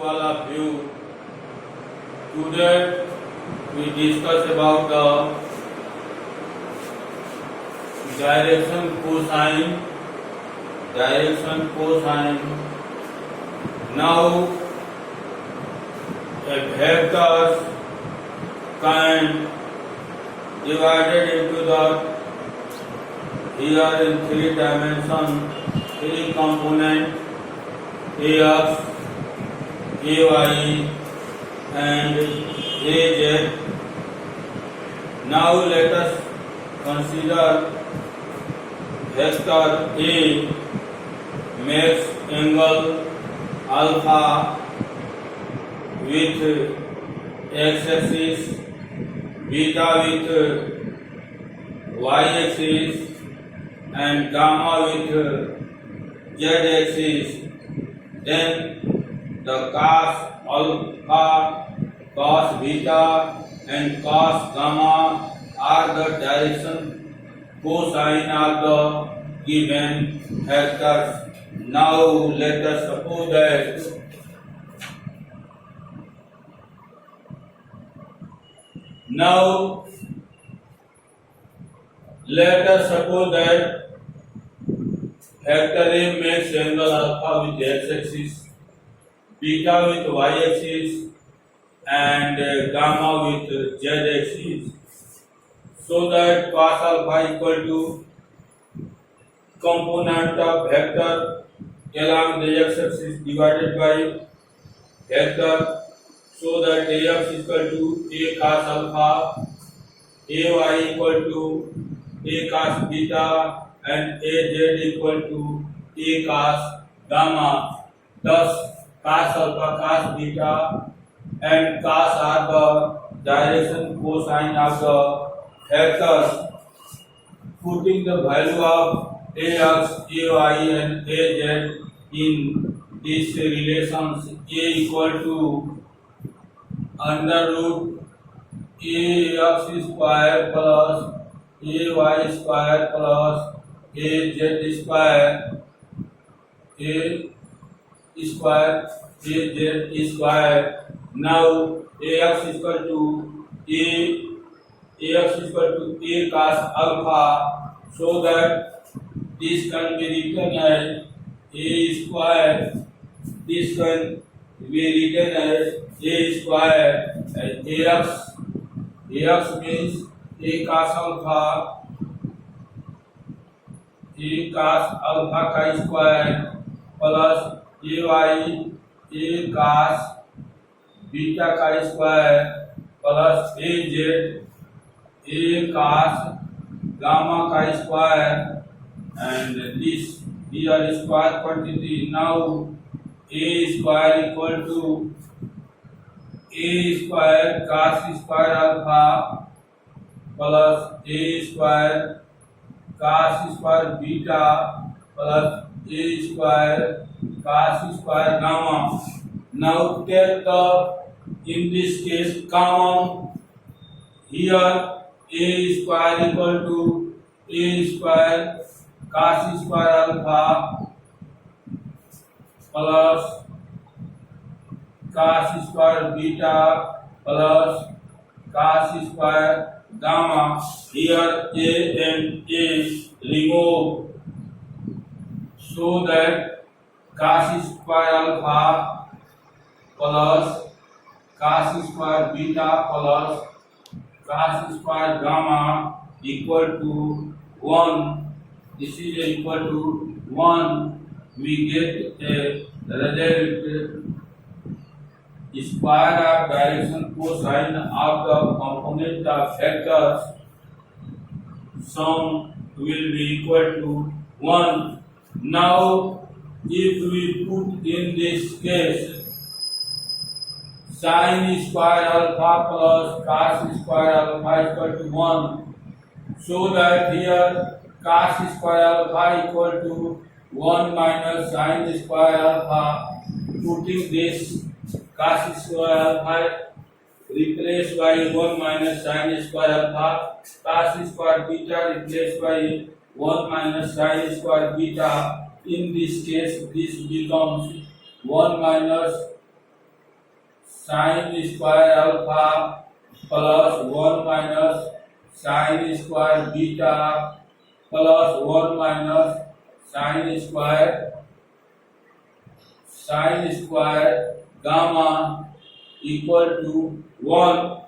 all of you. Today we discuss about the direction cosine. Now a vector can divided into the here in three dimension, three component ax, ay and az. Now let us consider vector A makes angle alpha with x-axis, beta with y-axis and gamma with z-axis. Then the cos alpha, cos beta and cos gamma are the direction cosine of the given vectors. Now let us suppose that vector A makes angle alpha with x-axis, beta with y-axis and gamma with z-axis, so that cos alpha equal to component of vector along the x-axis divided by vector, so that ax equal to a cos alpha, ay equal to a cos beta and az equal to a cos gamma. Thus cos alpha, cos beta and cos are the direction cosine of the vectors. Putting the value of ax, ay and az in these relations, a equal to under root ax square plus ay square plus az square, az square. Now ax equal to a cos alpha, so that this can be written as a square. This can be written as a square. Ax means a cos alpha का square plus ay a cos beta का square plus az a cos gamma का square, and this here square quantity. Now a square equal to a square cos square alpha plus a square cos square beta plus a square cos square gamma. Now take the, in this case, common. Here a square equal to a square cos square alpha plus cos square beta plus cos square gamma. Here a and a remove, so that cos square alpha plus cos square beta plus cos square gamma equal to 1. This is equal to 1. We get a result. Square of direction cosine of the component of vectors sum will be equal to 1. Now if we put in this case sin square alpha plus cos square alpha equal to 1, so that here cos square alpha equal to 1 minus sin square alpha. Putting this cos square alpha replaced by 1 minus sin square alpha, cos square beta replaced by 1 minus sin square beta. In this case, this becomes 1 minus sin square alpha plus 1 minus sin square beta plus 1 minus sin square gamma equal to 1.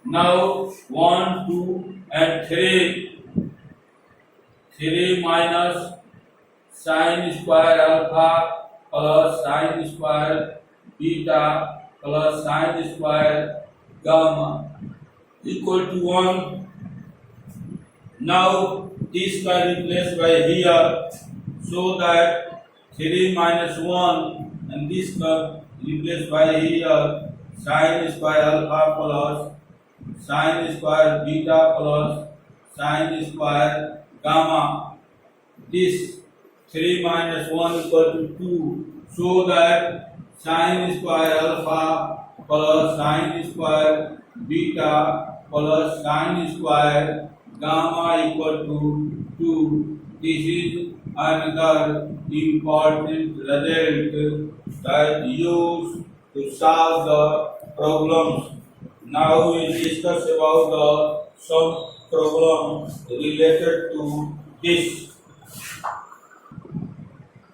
Now 1, 2 and 3. 3 minus sin square alpha plus sin square beta plus sin square gamma equal to 1. Now this can replace by here, so that 3 minus 1 and this can replace by here, sin square alpha plus sin square beta plus sin square gamma. This 3 minus 1 equal to 2, so that sin square alpha plus sin square beta plus sin square gamma equal to 2. This is another important result that used to solve the problems. Now we discuss about some problem related to this.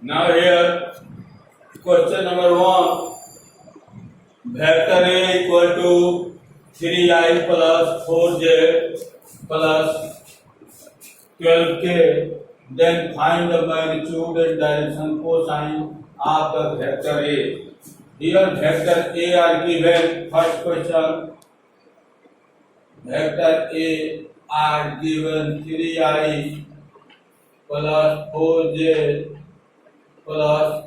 Now here question number 1, vector A equal to 3i plus 4j plus 12k, then find the magnitude and direction cosine of the vector A. Here vector A are given. First question, vector A are given 3i plus 4j plus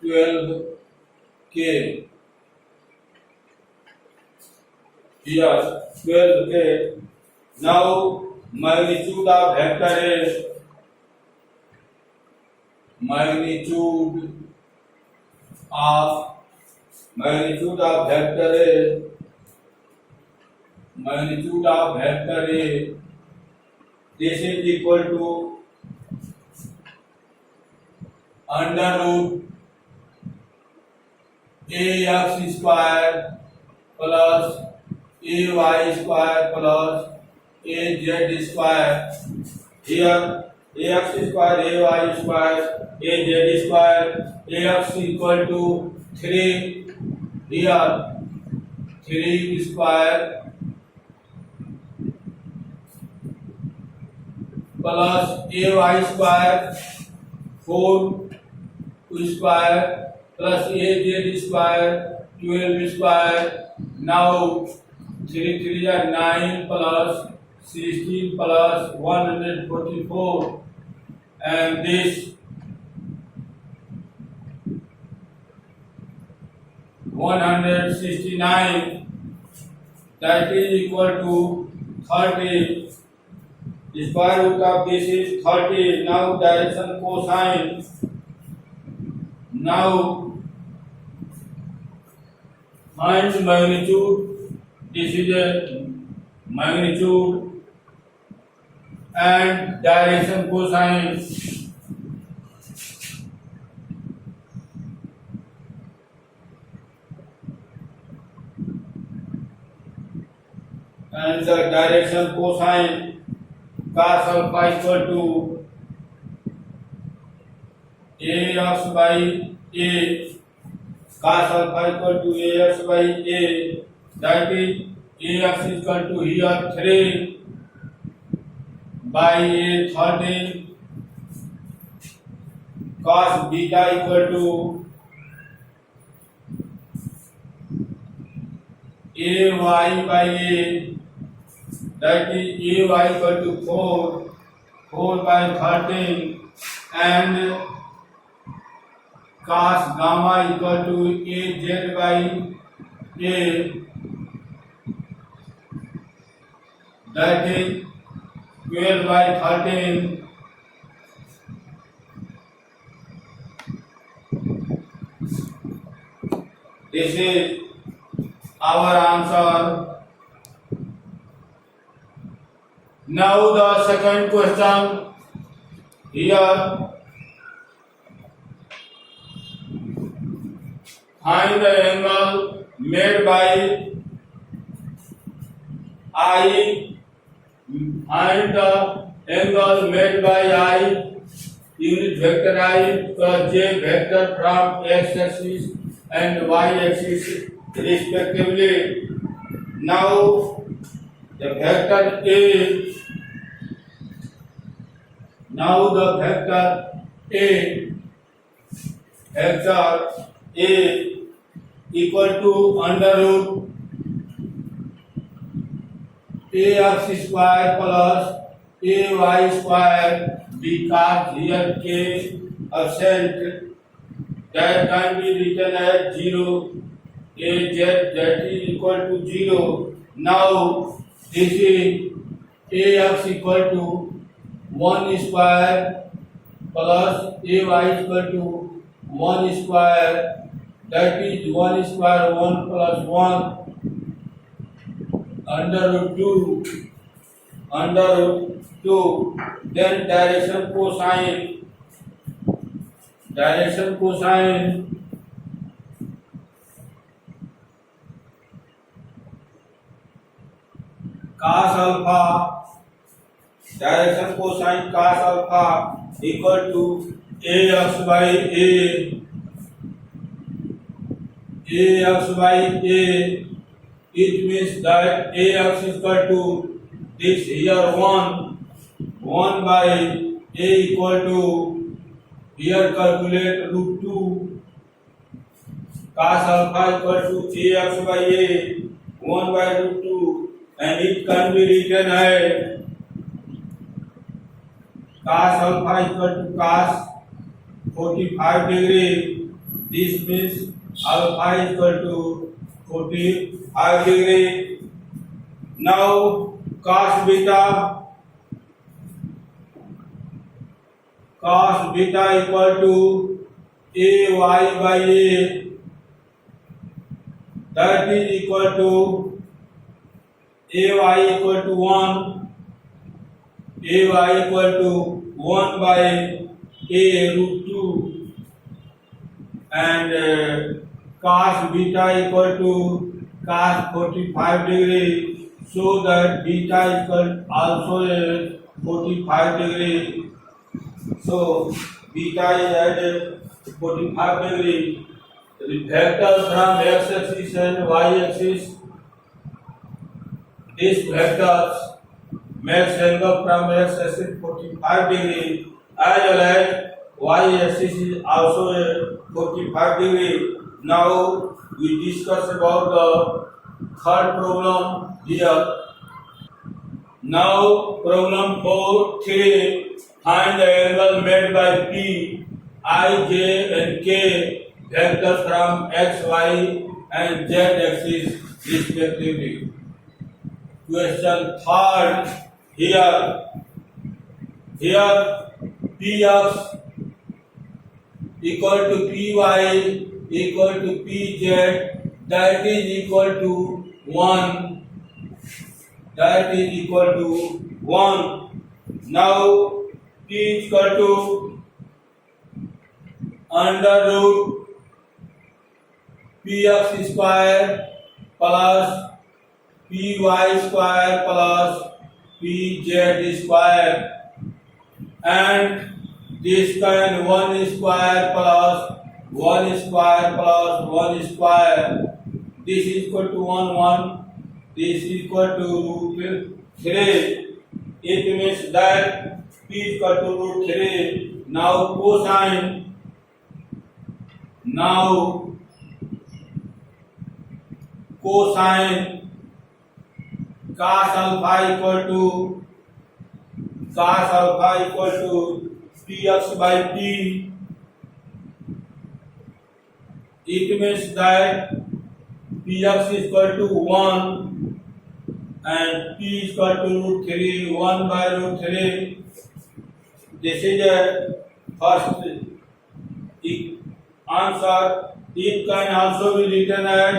12k. Here 12k. Now magnitude of vector A, magnitude of vector A, this is equal to under root ax square plus ay square plus az square. Here ax square, ay square, az square. Ax equal to 3. Here 3 square plus ay square 4 square plus az square 12 square. Now 3 3 are 9 plus 16 plus 144, and this 169, that is equal to 30. The square root of this is 30. Now direction cosine. Now find magnitude. This is a magnitude and direction cosine. And the direction cosine, cos alpha equal to ax by a, cos alpha equal to ax by a, that is ax equal to here 3 by a 13, cos beta equal to ay by a, that is ay equal to 4 by 13, and cos gamma equal to az by a, that is 12 by 13. This is our answer. Now the second question. Here find the angle made by I. Find the angle made by I, unit vector I plus j vector from x axis and y axis respectively. Now the vector A, vector A equal to under root ax square plus ay square, because here k absent, that can be written as 0, az that is equal to 0. Now this is ax equal to 1 square plus ay equal to 1 square, that is 1 square 1 plus 1 under root 2, then direction cosine cos alpha, equal to ax by a. It means that ax is equal to this here 1 by a equal to here calculate root 2 cos alpha equal to ax by a 1 by root 2, and it can be written as cos alpha equal to cos 45 degree. This means alpha equal to 45 degree. Now cos beta equal to ay by a, that is equal to ay equal to 1 by a root 2, and cos beta equal to cos 45 degree, so that beta equal also is 45 degree. So beta is at 45 degree. The vector from x axis and y axis, this vectors makes angle from x axis 45 degree, as well as y axis is also 45 degree. Now we discuss about the third problem here. Now problem 4.3, find the angle made by P, I, J and K vectors from x, y and z axis respectively. Question third, here Px equal to Py equal to Pz, that is equal to 1. Now P is equal to under root Px square plus Py square plus Pz square, and this kind 1 square plus 1 square plus 1 square, this is equal to 1, this is equal to root 3. It means that P is equal to root 3. Now cosine cos alpha equal to Px by P. It means that Px is equal to 1 and P is equal to root 3, 1 by root 3. This is the first answer. It can also be written as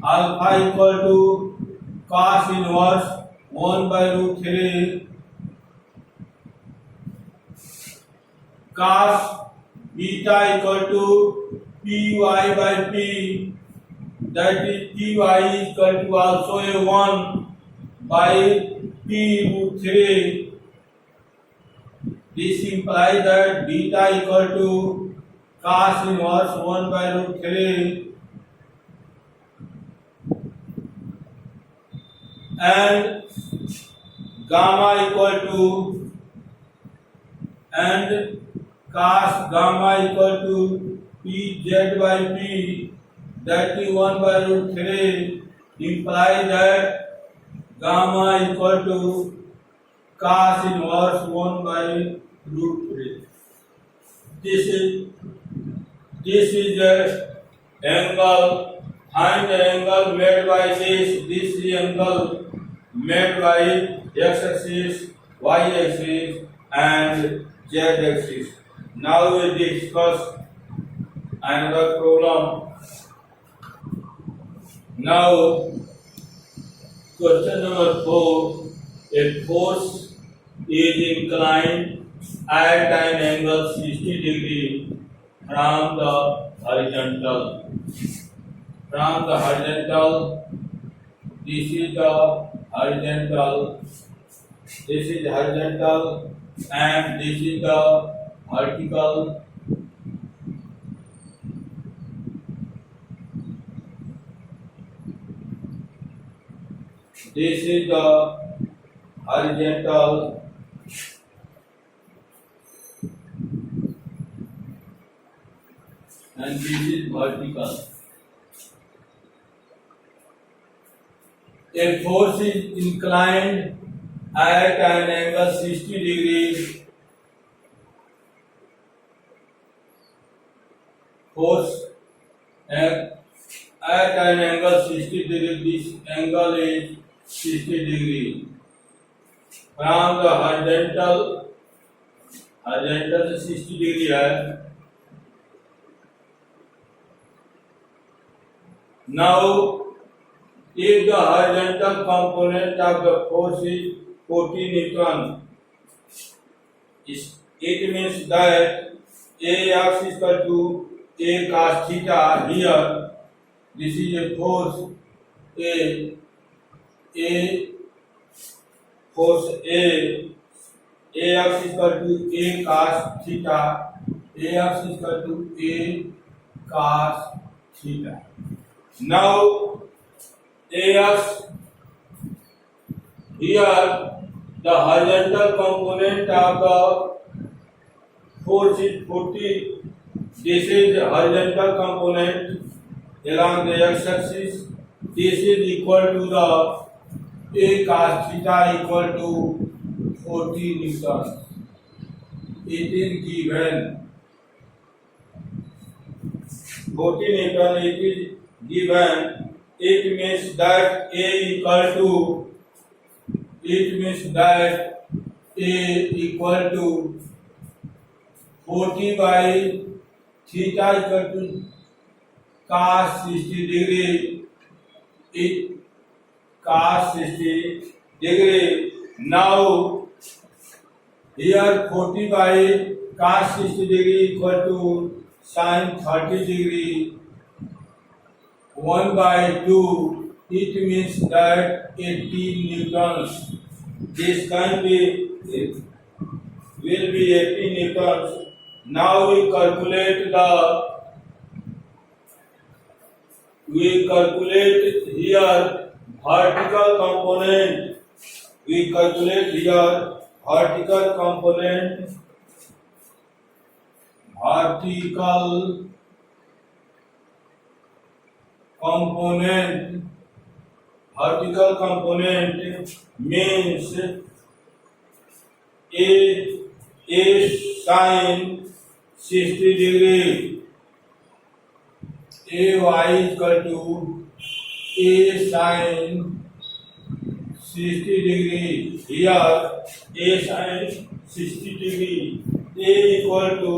alpha equal to cos inverse 1 by root 3, cos beta equal to Py by P, that is Py is equal to also a 1 by P root 3. This implies that beta equal to cos inverse 1 by root 3 and gamma equal to and cos gamma equal to Pz by P, that is 1 by root 3, implies that gamma equal to cos inverse 1 by root 3. This is the angle, find the angle made by this is the angle made by x-axis, y-axis and z-axis. Now we discuss another problem. Now question number 4. A force is inclined at an angle 60 degree from the horizontal. This is the horizontal. This is horizontal and this is the vertical. This is the horizontal and this is vertical. A force is inclined at an angle 60 degree. Force at an angle 60 degree. This angle is 60 degree. From the horizontal 60 degree है. Now, if the horizontal component of the force is 40 Newton, it means that Ax is equal to A cos theta. Here, this is a force force Ax is equal to A cos theta. Ax is equal to A cos theta. Now, Ax, here the horizontal component of the force is 40. This is the horizontal component along the x-axis. This is equal to the A cos theta equal to 40 Newton. It is given 40 Newton. It is given. It means that A equal to 40 by theta equal to cos 60 degree. Cos 60 degree. Now here 40 by cos 60 degree equal to sin 30 degree. 1 by 2, it means that 80 newtons. This can be, will be 80 newtons. Now we calculate here vertical component. We calculate here vertical component. Vertical component means A sin 60 degree. AY equal to A sin 60 degree. Here A sin 60 degree. A equal to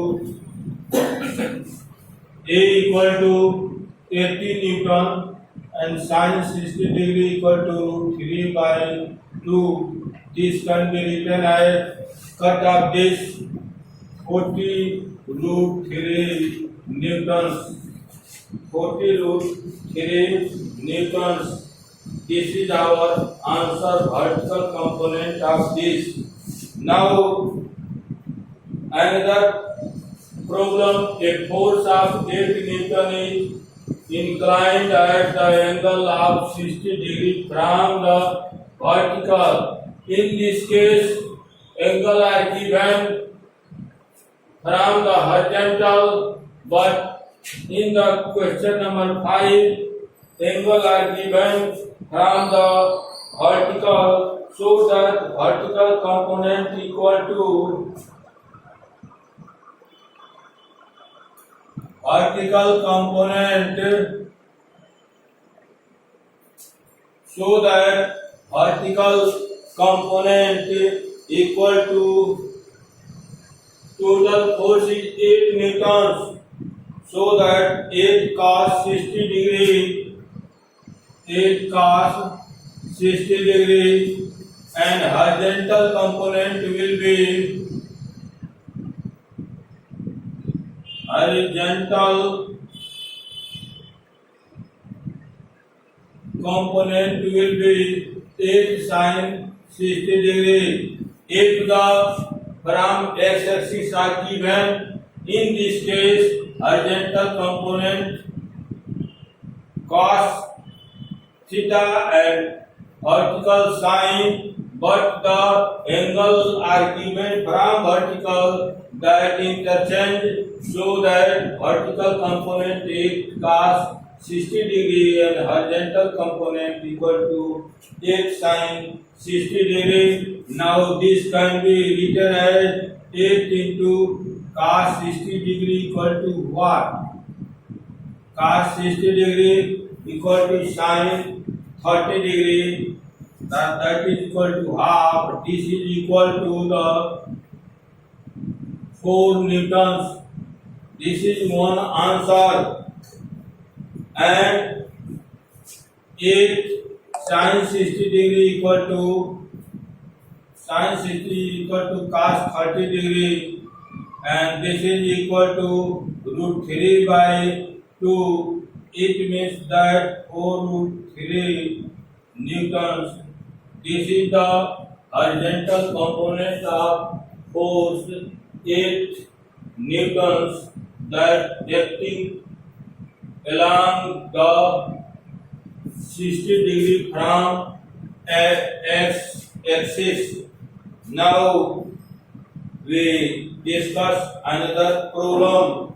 80 Newton and sin 60 degree equal to 3 by 2. This can be written as cut of this 40 root 3 newtons. 40 root 3 newtons. This is our answer, vertical component of this. Now another problem, a force of 8 Newton is inclined at the angle of 60 degree from the vertical. In this case, angle are given from the horizontal, but in the question number 5, angle are given from the vertical, so that vertical component equal to vertical component, so that vertical component equal to total force is 8 newtons, so that 8 cos 60 degree, 8 cos 60 degree, and horizontal component will be horizontal component will be 8 sin 60 degree. If the from x-axis are given, in this case horizontal component cos theta and vertical sine, but the angle are given from vertical, that interchange, so that vertical component is cos 60 degree and horizontal component equal to 8 sin 60 degree. Now this can be written as 8 into cos 60 degree equal to what? Cos 60 degree equal to sin 30 degree, that is equal to half. This is equal to the 4 newtons. This is one answer. And 8 sin 60 degree equal to sin 60 equal to cos 30 degree, and this is equal to root 3 by 2. It means that 4 root 3 newtons. This is the horizontal component of force 8 newtons, that acting along the 60 degree from x axis. Now we discuss another problem.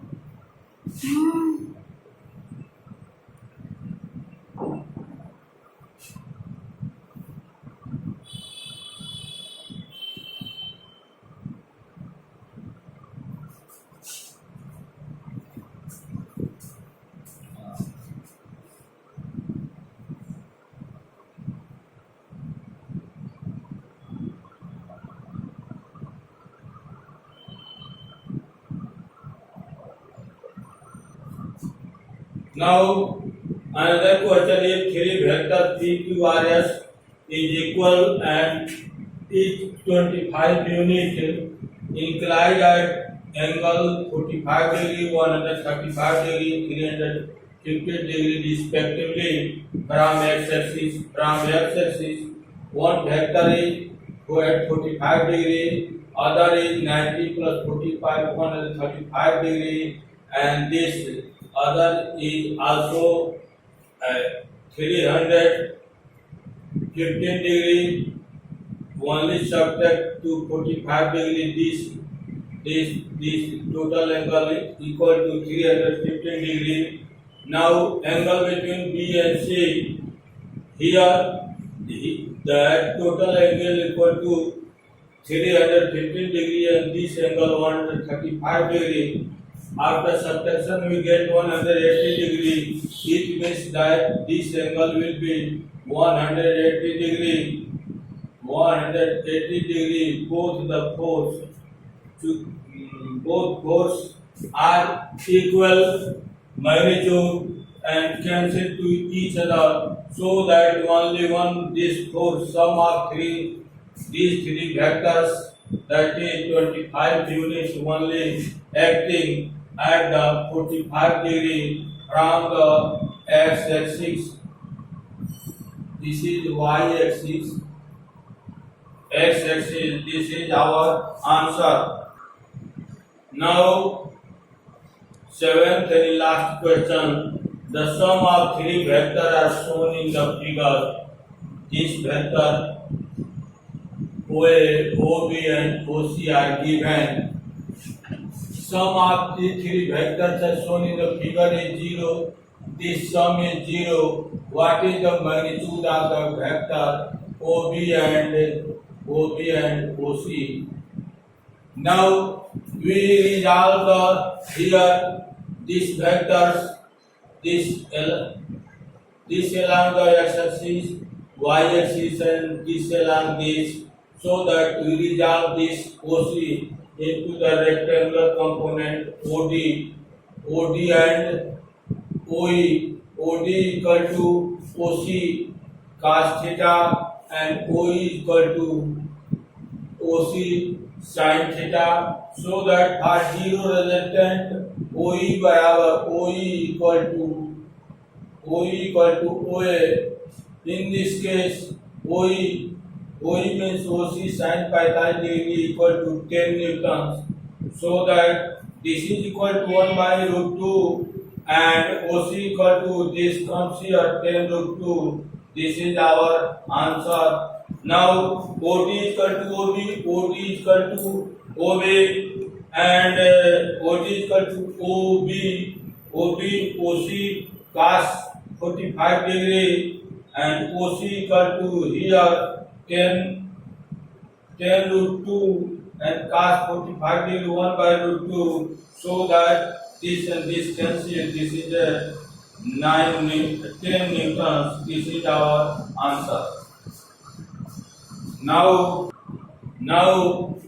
Now another question is, 3 vector PQRS is equal and each 25 unit inclined at angle 45 degree, 135 degree, 350 degree respectively from x-axis. From x-axis, one vector is go at 45 degree, other is 90 plus 45, 135 degree, and this other is also 315 degree, only subtract to 45 degree. This total angle is equal to 315 degree. Now angle between B and C, here the total angle equal to 315 degree and this angle 135 degree. After subtraction we get 180 degree. It means that this angle will be 180 degree. 180 degree. Both force are equal magnitude and cancel to each other, so that only one this force sum of these three vectors, that is 25 units only acting at the 45 degree from the x-axis. This is y-axis, x-axis. This is our answer. Now, seventh and last question. The sum of three vectors are shown in the figure. This vector OA, OB and OC are given. Sum of the three vectors are shown in the figure is 0. This sum is 0. What is the magnitude of the vector OB and OC? Now we resolve the here these vectors, this along the x-axis, y-axis, and this along this, so that we resolve this OC into the rectangular component OD and OE. OD equal to OC cos theta and OE equal to OC sin theta, so that for zero resultant OE बराबर OE equal to OA. In this case, OE means OC sin 45 degree equal to 10 newtons, so that this is equal to 1 by root 2 and OC equal to this comes here 10 root 2. This is our answer. Now OD is equal to OB, OD is equal to OB, and OD is equal to OB, OC cos 45 degree, and OC equal to here 10 root 2 and cos 45 degree 1 by root 2, so that this and this cancel. This is 10 newtons. This is our answer. Now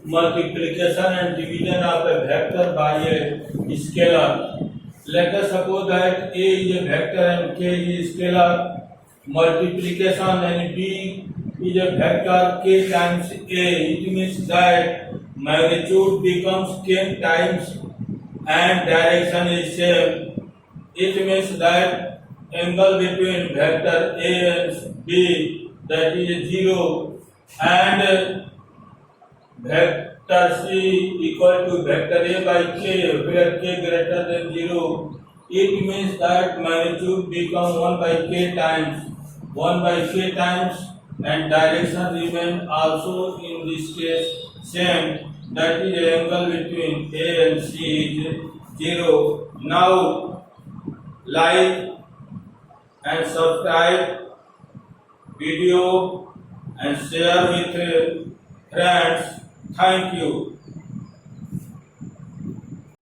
multiplication and division of a vector by a scalar. Let us suppose that A is a vector and K is scalar. Multiplication and B is a vector K times A. It means that magnitude becomes 10 times and direction is same. It means that angle between vector A and B, that is 0, and vector C equal to vector A by K, where K greater than 0. It means that magnitude becomes 1 by K times, and direction remain also in this case same. That is the angle between A and C is 0. Now like and subscribe video and share with friends. Thank you.